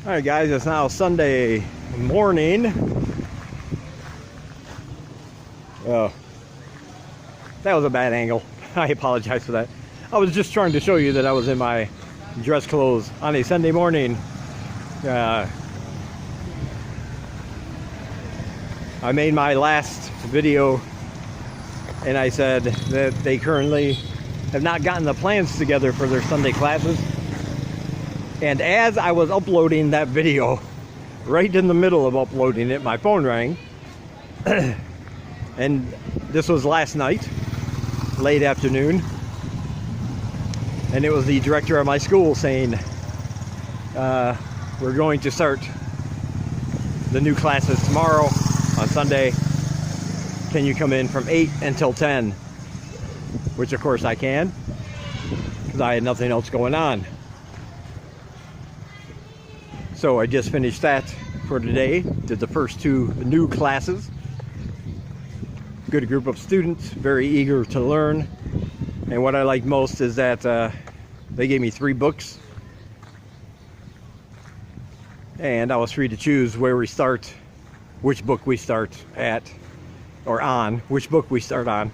Alright guys, it's now Sunday morning. Oh, that was a bad angle. I apologize for that. I was just trying to show you that I was in my dress clothes on a Sunday morning. I made my last video and I said that they currently have not gotten the plans together for their Sunday classes. And as I was uploading that video, right in the middle of uploading it, my phone rang. And this was last night, late afternoon. And it was the director of my school saying, we're going to start the new classes tomorrow on Sunday. Can you come in from 8 until 10? Which of course I can, because I had nothing else going on. So I just finished that for today. Did the first two new classes. Good group of students, very eager to learn. And what I like most is that they gave me 3 books. And I was free to choose where we start, which book we start at, or on, which book we start on.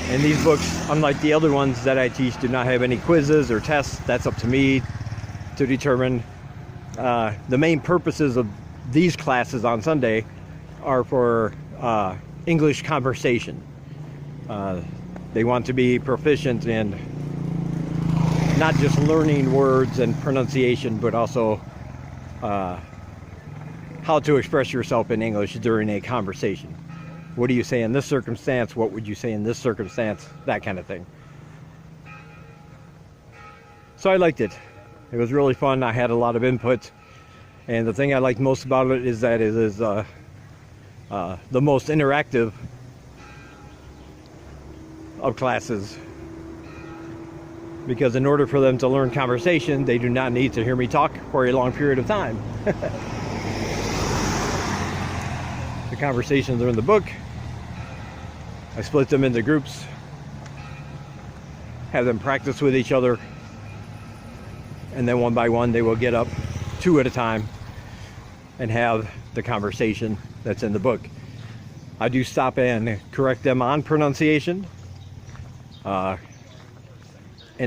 And these books, unlike the other ones that I teach, do not have any quizzes or tests. That's up to me to determine. The main purposes of these classes on Sunday are for English conversation. They want to be proficient in not just learning words and pronunciation, but also how to express yourself in English during a conversation. What do you say in this circumstance? What would you say in this circumstance? That kind of thing. So I liked it. It was really fun. I had a lot of input. And the thing I liked most about it is that it is the most interactive of classes. Because in order for them to learn conversation, they do not need to hear me talk for a long period of time. The conversations are in the book. I split them into groups, have them practice with each other, and then one by one they will get up 2 at a time and have the conversation that's in the book. I do stop and correct them on pronunciation, and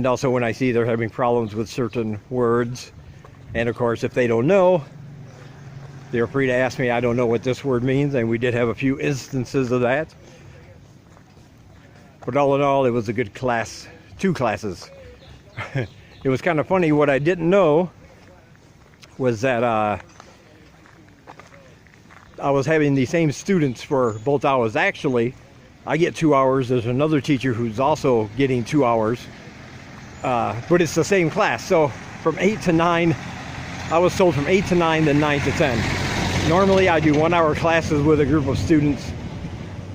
also when I see they're having problems with certain words. And of course, if they don't know, they're free to ask me, I don't know what this word means, and we did have a few instances of that. But all in all, it was a good class, 2 classes. It was kind of funny. What I didn't know was that I was having the same students for both hours. Actually, I get 2 hours. There's another teacher who's also getting 2 hours. But it's the same class. So from 8 to 9, I was told from 8 to 9, then 9 to 10. Normally I do 1-hour classes with a group of students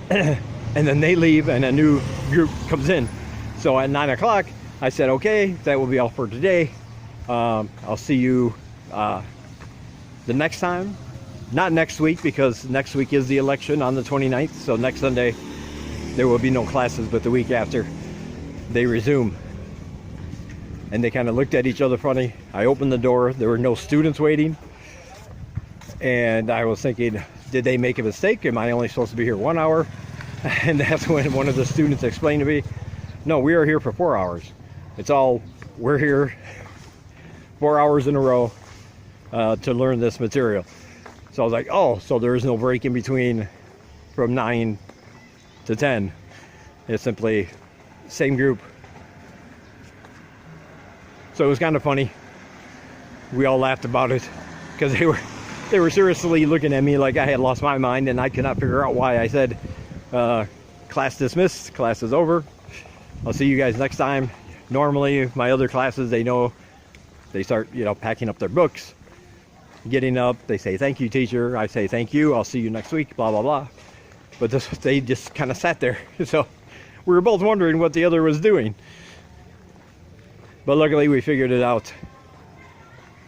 and then they leave and a new group comes in. So at 9 o'clock I said, okay, that will be all for today. I'll see you the next time. Not next week, because next week is the election on the 29th. So next Sunday there will be no classes, but the week after they resume. And they kind of looked at each other funny. I opened the door. There were no students waiting. And I was thinking, did they make a mistake? Am I only supposed to be here 1 hour? And that's when one of the students explained to me, no, we are here for 4 hours. We're here 4 hours in a row to learn this material. So I was like, oh, so there is no break in between from 9 to 10. It's simply same group. So it was kind of funny. We all laughed about it because they were seriously looking at me like I had lost my mind, and I could not figure out why. I said, class dismissed, class is over. I'll see you guys next time. Normally my other classes, they know, they start, packing up their books, getting up, they say, thank you, teacher. I say, thank you. I'll see you next week, blah, blah, blah. But they just kind of sat there. So we were both wondering what the other was doing. But luckily we figured it out.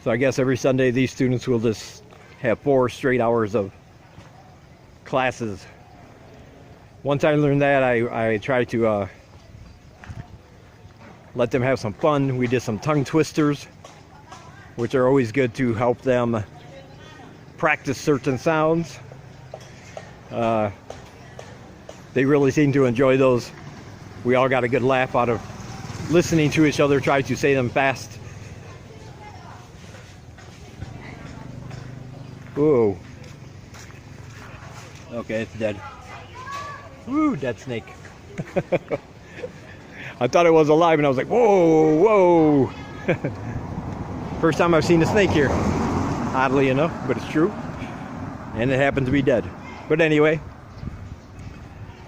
So I guess every Sunday these students will just have 4 straight hours of classes. Once I learned that, I tried to let them have some fun. We did some tongue twisters, which are always good to help them practice certain sounds. They really seem to enjoy those. We all got a good laugh out of listening to each other try to say them fast. Whoa. Okay, it's dead. Woo, dead snake. I thought it was alive and I was like, whoa, whoa. First time I've seen a snake here. Oddly enough, but it's true. And it happened to be dead. But anyway,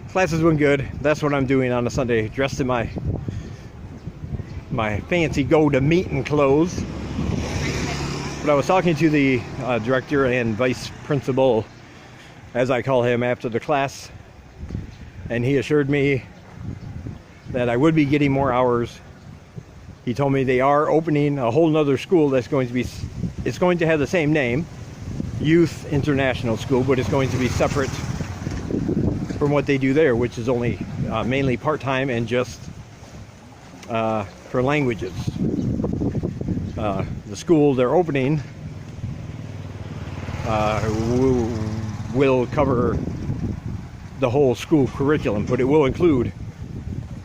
classes went good. That's what I'm doing on a Sunday, dressed in my fancy go-to-meeting clothes. But I was talking to the director and vice principal, as I call him, after the class, and he assured me that I would be getting more hours. He told me they are opening a whole nother school that's going to be, it's going to have the same name, Youth International School, but it's going to be separate from what they do there, which is only mainly part-time and just for languages. The school they're opening will cover the whole school curriculum, but it will include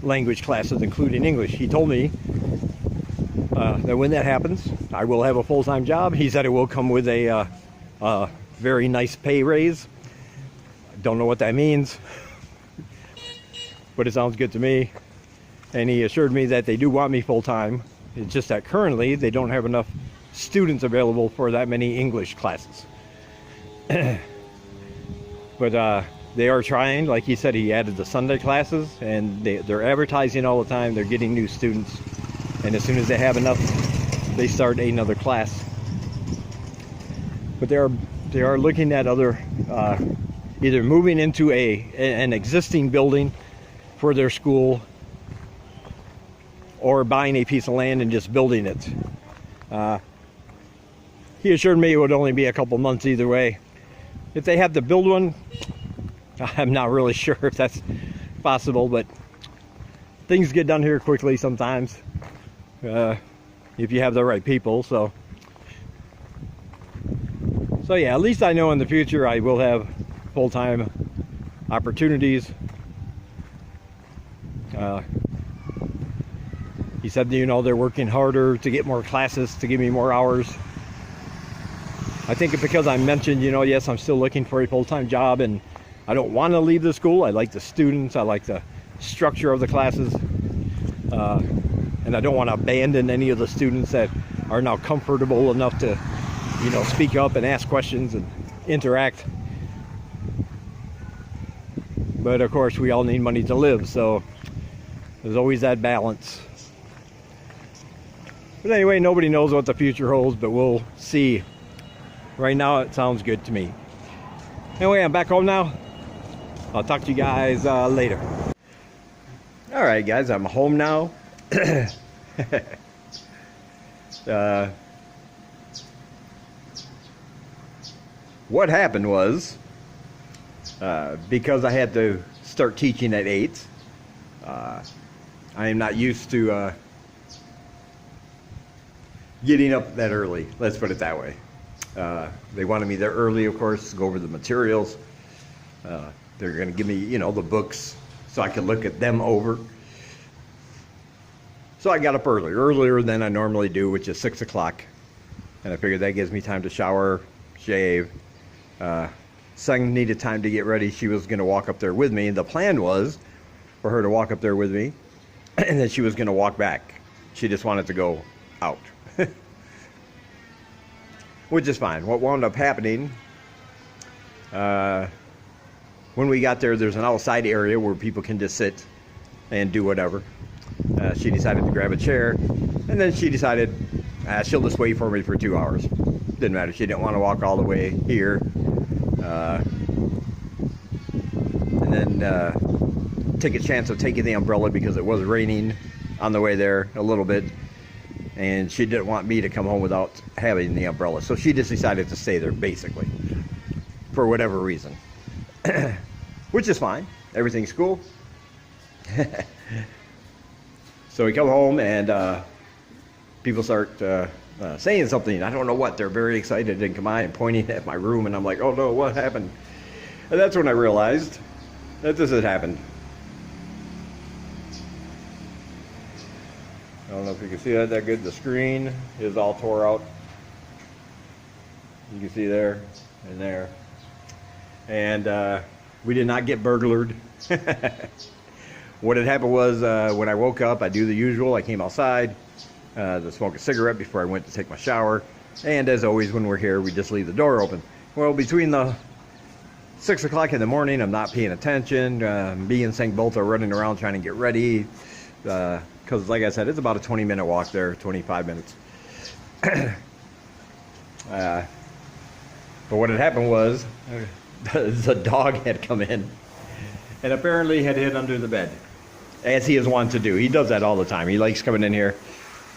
language classes, including English. He told me that when that happens, I will have a full-time job. He said it will come with a very nice pay raise. Don't know what that means, but it sounds good to me. And he assured me that they do want me full-time. It's just that currently they don't have enough students available for that many English classes. But they are trying. Like he said, he added the Sunday classes, and they're advertising all the time. They're getting new students, and as soon as they have enough, they start another class. But they are looking at other either moving into an existing building for their school, or buying a piece of land and just building it. He assured me it would only be a couple months either way. If they have to build one, I'm not really sure if that's possible, but things get done here quickly sometimes, if you have the right people. So yeah, at least I know in the future I will have full-time opportunities. He said, you know, they're working harder to get more classes, to give me more hours. I think because I mentioned, you know, yes, I'm still looking for a full-time job, and I don't want to leave the school. I like the students. I like the structure of the classes. And I don't want to abandon any of the students that are now comfortable enough to, you know, speak up and ask questions and interact. But of course, we all need money to live, so there's always that balance. But anyway, nobody knows what the future holds, but we'll see. Right now, it sounds good to me. Anyway, I'm back home now. I'll talk to you guys later. All right, guys, I'm home now. What happened was, because I had to start teaching at 8, I am not used to getting up that early, let's put it that way. They wanted me there early, of course, to go over the materials. They're going to give me, you know, the books so I could look at them over. So I got up earlier than I normally do, which is 6 o'clock. And I figured that gives me time to shower, shave. Sung needed time to get ready. She was going to walk up there with me. The plan was for her to walk up there with me, and then she was going to walk back. She just wanted to go out. Which is fine. What wound up happening, when we got there, there's an outside area where people can just sit and do whatever. She decided to grab a chair, and then she decided she'll just wait for me for 2 hours. Didn't matter. She didn't want to walk all the way here. And then take a chance of taking the umbrella because it was raining on the way there a little bit. And she didn't want me to come home without having the umbrella. So she just decided to stay there, basically, for whatever reason. Which is fine. Everything's cool. So we come home and people start saying something. I don't know what. They're very excited and come by and pointing at my room, and I'm like, oh no, what happened? And that's when I realized that this had happened. I don't know if you can see that good. The screen is all tore out. You can see there and there. And we did not get burglared. What had happened was when I woke up, I do the usual. I came outside to smoke a cigarette before I went to take my shower. And as always, when we're here, we just leave the door open. Well, between the 6 o'clock in the morning, I'm not paying attention. Me and St. Bolta running around trying to get ready. Because like I said, it's about a 20-minute walk there, 25 minutes. But what had happened was the dog had come in and apparently had hid under the bed, as he is wont to do. He does that all the time. He likes coming in here,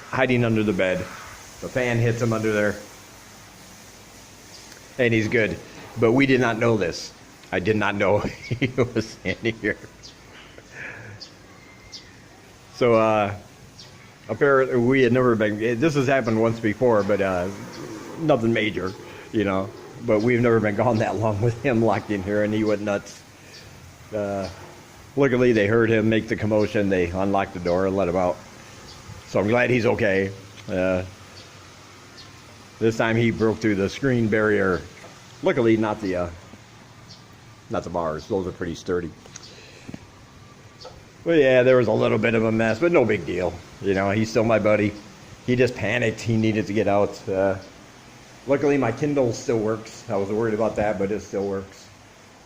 hiding under the bed. The fan hits him under there, and he's good. But we did not know this. I did not know he was in here. So apparently we had never been, this has happened once before, but nothing major, you know. But we've never been gone that long with him locked in here, and he went nuts. Luckily they heard him make the commotion. They unlocked the door and let him out. So I'm glad he's okay. This time he broke through the screen barrier. Luckily not the bars. Those are pretty sturdy. Well, yeah, there was a little bit of a mess, but no big deal. You know, he's still my buddy. He just panicked. He needed to get out. Luckily, my Kindle still works. I was worried about that, but it still works.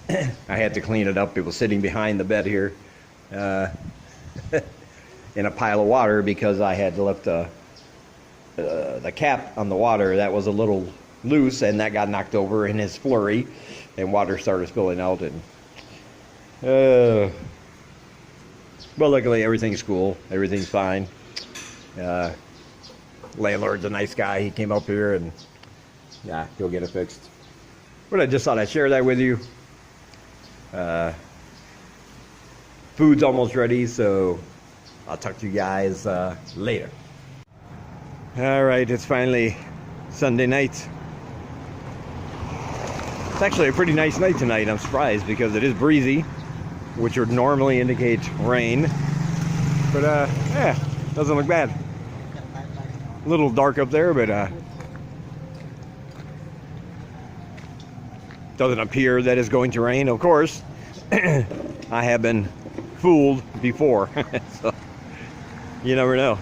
I had to clean it up. It was sitting behind the bed here in a pile of water because I had left the cap on the water. That was a little loose, and that got knocked over in his flurry, and water started spilling out. And but luckily, everything's cool. Everything's fine. Landlord's a nice guy. He came up here, and yeah, he'll get it fixed. But I just thought I'd share that with you. Food's almost ready, so I'll talk to you guys later. All right, it's finally Sunday night. It's actually a pretty nice night tonight. I'm surprised because it is breezy, which would normally indicate rain. But yeah, doesn't look bad. A little dark up there, but doesn't appear that it's going to rain. Of course, I have been fooled before, so you never know.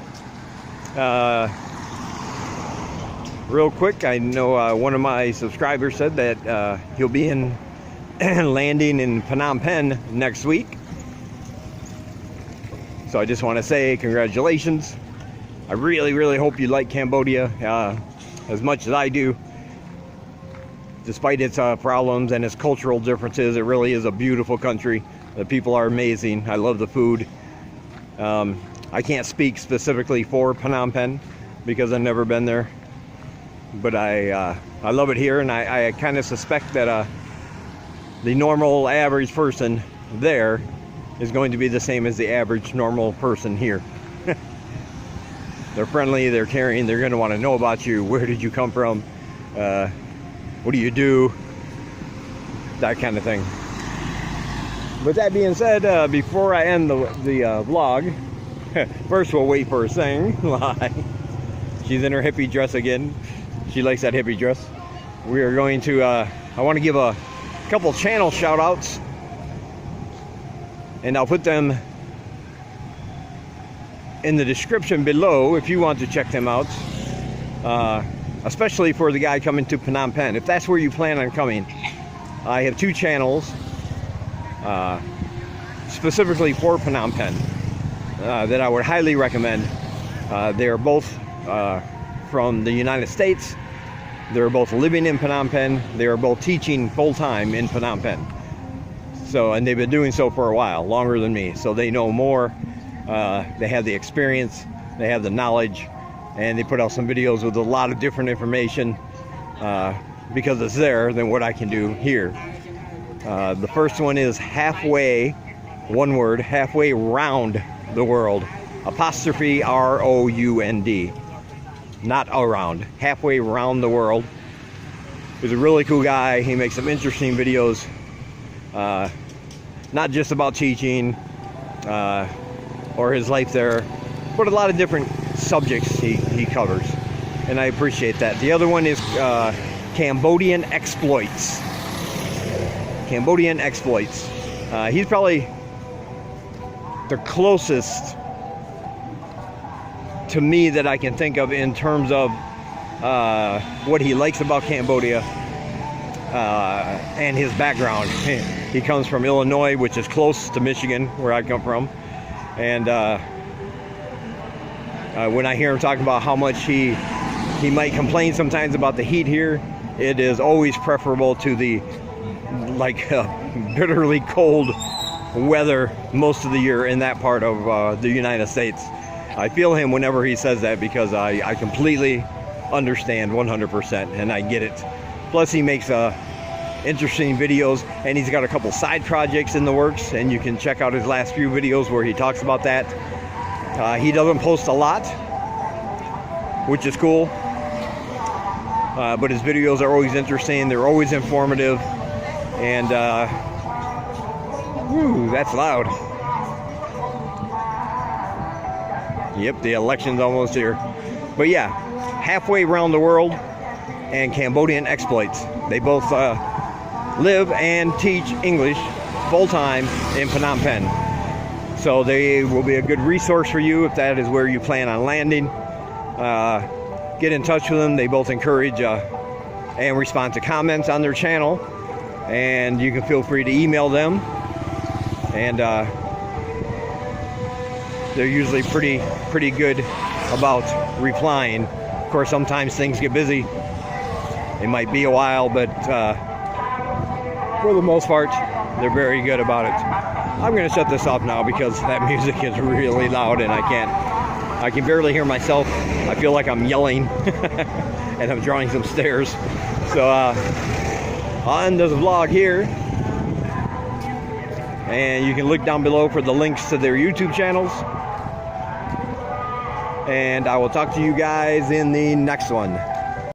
Real quick, I know one of my subscribers said that he'll be in landing in Phnom Penh next week. So I just want to say congratulations. I really, really hope you like Cambodia as much as I do. Despite its problems and its cultural differences, it really is a beautiful country. The people are amazing. I love the food. I can't speak specifically for Phnom Penh because I've never been there. But I love it here, and I kind of suspect that the normal average person there is going to be the same as the average normal person here. They're friendly, they're caring, they're going to want to know about you. Where did you come from? What do you do? That kind of thing. With that being said, before I end the vlog, first we'll wait for her sing live. She's in her hippie dress again. She likes that hippie dress. We are going to, I want to give a couple channel shout outs, and I'll put them in the description below if you want to check them out, especially for the guy coming to Phnom Penh. If that's where you plan on coming, I have two channels specifically for Phnom Penh that I would highly recommend. They are both from the United States. They're both living in Phnom Penh. They are both teaching full-time in Phnom Penh. So, and they've been doing so for a while, longer than me. So they know more. They have the experience, they have the knowledge, and they put out some videos with a lot of different information because it's there than what I can do here. The first one is halfway, one word, halfway round the world. apostrophe R-O-U-N-D. Not around. Halfway around the world. He's a really cool guy. He makes some interesting videos. Not just about teaching or his life there, but a lot of different subjects he covers. And I appreciate that. The other one is Cambodian Exploits. Cambodian Exploits. He's probably the closest to me that I can think of in terms of what he likes about Cambodia and his background. He comes from Illinois, which is close to Michigan, where I come from. And when I hear him talk about how much he might complain sometimes about the heat here, it is always preferable to the bitterly cold weather most of the year in that part of the United States. I feel him whenever he says that, because I completely understand 100%, and I get it. Plus he makes interesting videos, and he's got a couple side projects in the works, and you can check out his last few videos where he talks about that. He doesn't post a lot, which is cool, but his videos are always interesting. They're always informative, and whew, that's loud. Yep, the election's almost here. But yeah, halfway around the world and Cambodian Exploits. They both live and teach English full-time in Phnom Penh. So they will be a good resource for you if that is where you plan on landing. Get in touch with them. They both encourage and respond to comments on their channel. And you can feel free to email them. And they're usually pretty good about replying. Of course, sometimes things get busy. It might be a while, but for the most part, they're very good about it. I'm going to shut this off now because that music is really loud and I can barely hear myself. I feel like I'm yelling and I'm drawing some stairs. So I'll end this vlog here. And you can look down below for the links to their YouTube channels. And I will talk to you guys in the next one.